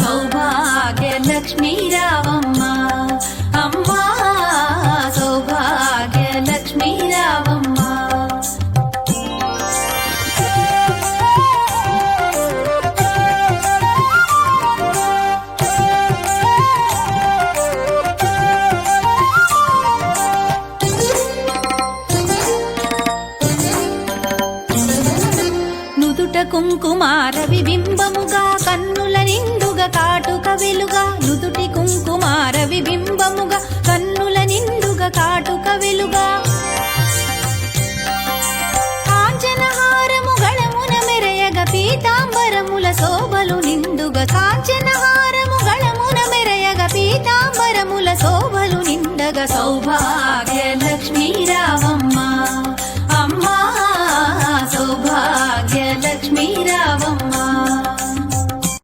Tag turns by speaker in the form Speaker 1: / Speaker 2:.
Speaker 1: సౌభాగ్య లక్ష్మీ రావమ్మ అమ్మా, సౌభాగ్య లక్ష్మీ రావమ్మ. నుదుట కుంకుమార విబింబముగా కన్నుల నిండుగా కాటుక వెలుగా, నుదుటి కుంకుమార విబింబముగా కన్నుల నిండుగా కాటుక వెలుగా,